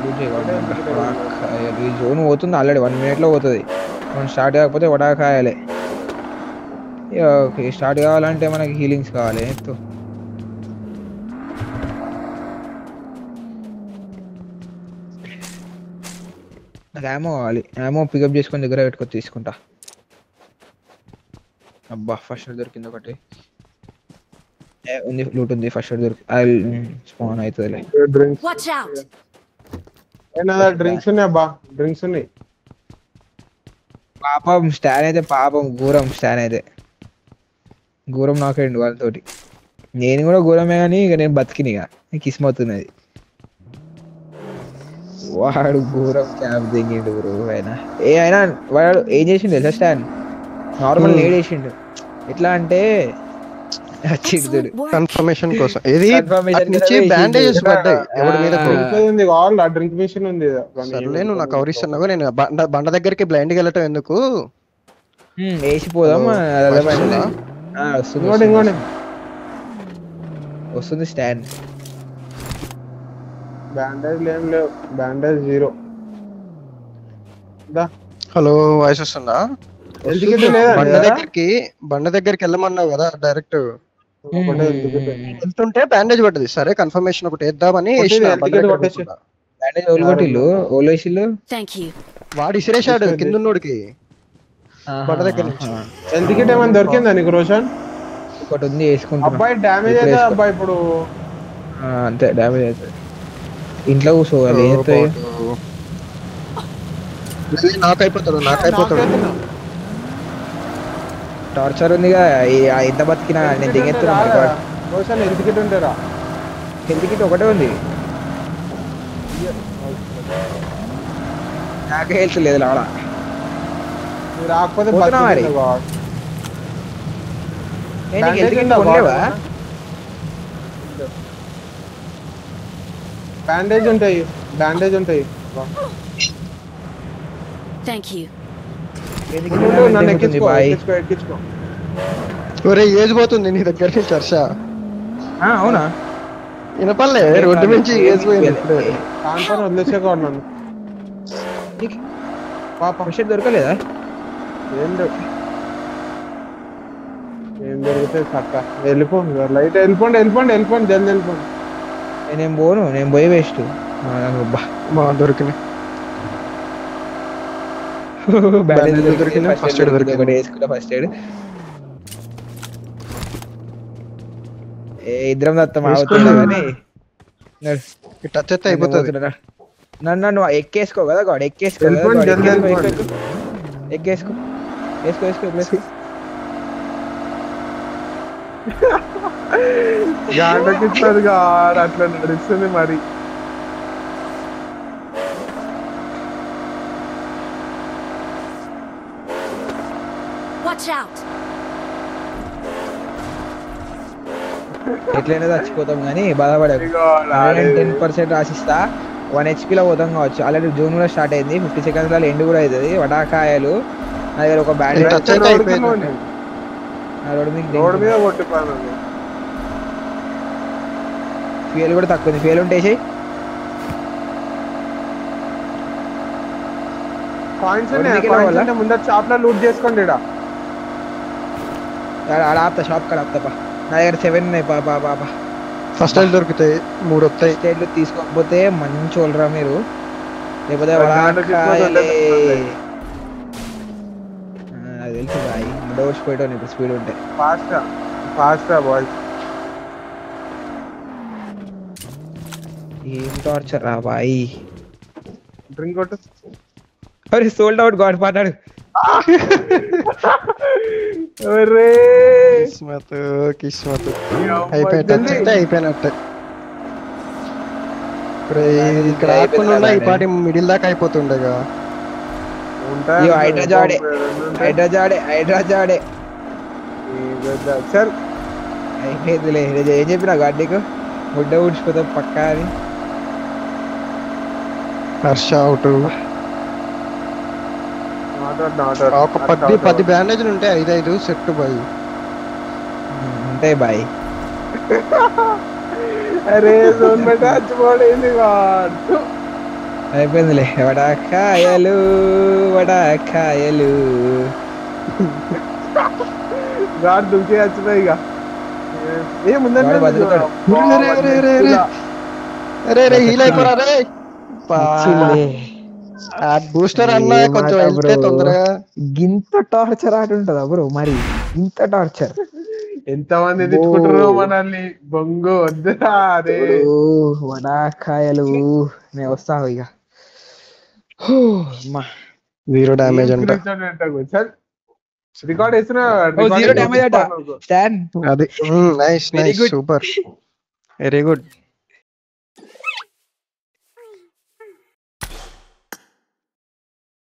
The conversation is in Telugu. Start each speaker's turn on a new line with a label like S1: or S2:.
S1: ఈ జోన్ పోతుంది ఆల్రెడీ 1 minute లో పోతుంది. మనం స్టార్ట్ కాకపోతే వడాకాయాలి. ఓకే స్టార్ట్ కావాలంటే మనకి హీలింగ్స్ కావాలి. నాకు యామో కావాలి. యామో పికప్ చేసుకొని దగ్గర పెట్టుకొని తీసుకుంటా. అబ్బా ఫస్ట్ ఎయిడ్ దొరికింది ఒకటి. ఉంది లూట్ ఉంది. ఫస్ట్ ఎయిడ్ దొరికి స్పాన్ అవుతుందిలే.
S2: డ్రింక్స్ ఉన్నాయి అబ్బా, డ్రింక్స్ ఉన్నాయి.
S1: పాపం స్టాన్ అయితే పాపం ఘోరం. స్టాన్ అయితే ఘోరం నాకండి వాళ్ళతోటి. నేను కూడా ఘోరమే కానీ ఇక నేను బతికిన ఇక కిస్మత్ ఉన్నది. వాడు ఘోరం క్యాప్ దిగిండు బ్రో. అయినా వాడు ఏం చేసిండు తెలుసా? స్టాన్ నార్మల్ నేడ్ వేసిండు. ఎట్లా అంటే చిడుతుడు
S3: కన్ఫర్మేషన్ కోసం. ఏది బ్యాండేజెస్ పడ్డాయి ఎవరి మీద
S2: ఉంది. కావాలి డ్రింక్ మిషన్ ఉంది.
S3: సర్లే నువ్వు నాకు కవర్ ఇస్తున్నావు. నేను బండ దగ్గరికి బ్లైండ్ కి వెళ్ళటం ఎందుకు,
S1: వేసిపోదాం. వస్తుంది స్టాండ్.
S2: బ్యాండేజ్ ఏం లేవు, బ్యాండేజ్ 0.
S3: హలో వాయిస్ వస్తుందా? బండ దగ్గరికి వెళ్ళమన్నావు కదా డైరెక్ట్. వెళ్తుంటే బ్యాండేజ్ పడ్డది. సరే కన్ఫర్మేషన్ ఒకటి వేద్దామని వాడు ఇసిరేసాడు కిందన్నోడికి బండ దగ్గర నుంచి.
S2: హెల్త్ కిట్ ఏమైనా దొరికిందా నీకు రోషన్?
S1: ఒకటి ఉంది వేసుకుంటా.
S2: అబ్బాయి డ్యామేజ్ అయితే అబ్బాయి ఇప్పుడు
S1: అంతే డ్యామేజ్ అవుతుంది. ఇంట్లో కూర్చోవాలి.
S3: నాకైపోతాడు
S1: టార్చర్ ఉందిగా. ఎంత బతికినా నేను దిగెత్తున్నా.
S2: హెల్త్ కిట్ ఉంటారా?
S1: హెల్త్ కిట్ ఒకటే ఉంది. నాకే హెల్త్ లేదు లాడ.
S2: రాకపోతే బ్యాండేజ్ ఉంటాయి, బ్యాండేజ్ ఉంటాయి.
S3: ఏజ్ పోతుంది నీ దగ్గర నుంచి హర్ష.
S1: అవునా?
S3: వినపల్లే రోడ్డు నుంచి ఏజ్ పోయింది.
S2: వదిలేసేవాడు నన్ను.
S1: దొరకలేదా?
S2: ఏం దొరికితే చక్క వెళ్ళిపోండి. లైట్ వెళ్ళిపోండి జల్ది వెళ్ళిపోండి.
S1: నేనేం పోను, నేను పోయి వేస్ట్.
S3: దొరికినాయి.
S1: ఫస్ట్ ఎయిడ్ దొరికింది. వేసుకుంటా ఫస్ట్ ఎయిడ్. ఇద్దరం దత్తం అవుతుంది కానీ
S3: టచ్ అయితే అయిపోతుంది.
S1: నన్ను ఎక్కేసుకో కదా గాడ్, ఎక్కేసుకో ఎక్కేసుకో వేసుకో.
S2: అట్లా నడుస్తుంది మరి.
S1: ఎట్లయినా చచ్చిపోతాం కానీ బాధపడకు. 10% రాసిస్తా. 1 HP లో పోతాం కావచ్చు. ఆల్రెడీ జూన్ కూడా స్టార్ట్ అయింది. 50 seconds లో ఎండ్ కూడా అవుతుంది. వడాకాయలు నా దగ్గర ఒక బ్యాండ్ ఫ్యూయల్ కూడా తక్కువ ఉంది. ఫ్యూయల్ ఉంటే
S2: ముందర షాప్ లో లూట్ చేసుకోండి.
S1: ఆపుతా షాప్ కాడ ఆపుతా. నా దగ్గర 7 ఉన్నాయి. పాపా
S3: ఫస్ట్ ఎయిడ్ దొరుకుతాయి, 3 వస్తాయి.
S1: ఫస్ట్ ఎయిడ్లు తీసుకోకపోతే మంచి వాళ్ళరా మీరు. లేకపోతే తెలుసు బాయ్ డోర్స్ పోయటం ఇప్పుడు స్పీడ్ ఉంటాయి.
S2: Fast boy.
S1: ఏం టార్చర్ రా బాయ్.
S2: డ్రింక్ కొట్టు.
S1: అరే సోల్డ్ అవుట్ గాడ్ పాటాడు.
S3: కిస్మత్ అయిపోయినట్టే. ఇక్కడ ఆకుండా ఈ పాటి మిడిల్ దాకా అయిపోతుండేగా.
S1: హైడ్రాజాడే సార్ అయిపోయిందిలే. ఏం చెప్పినా గాడ్డీకు ముడ్డ ఊడ్చిపోతా పక్కా అని.
S3: హర్ష అవుట్. ఒక 10 బ్యాండేజ్లు ఉంటాయి. 5 సెట్ బాయ్
S1: ఉంటాయి బాయ్.
S2: అరే చచ్చిపోయింది.
S1: అయిపోయిందిలే వడాకాయలు వడాకాయలు.
S2: గాడి దుంకే వచ్చినాయి ఇక ఏముందండి
S1: వాడు బతుకుతాడు.
S3: అరే హీల్ అయిపోరా రే. బూస్టర్ అన్న కొంచెం వెళ్తే తొందరగా.
S1: గింత టార్చర్ ఆట ఉంటదా బ్రో మరి? ఇంత టార్చర్
S2: ఎంత మంది తెచ్చుకుంటారో మనల్ని. బొంగు వద్దురా అరే.
S1: వడాకాయలు నేను వస్తా ఇక.
S3: 0 డ్యామేజ్ అంట.
S2: రికార్డ్ వేస్తున్నా.
S1: 0 డ్యామేజ్ అట.
S3: అది నైస్ సూపర్ వెరీ గుడ్.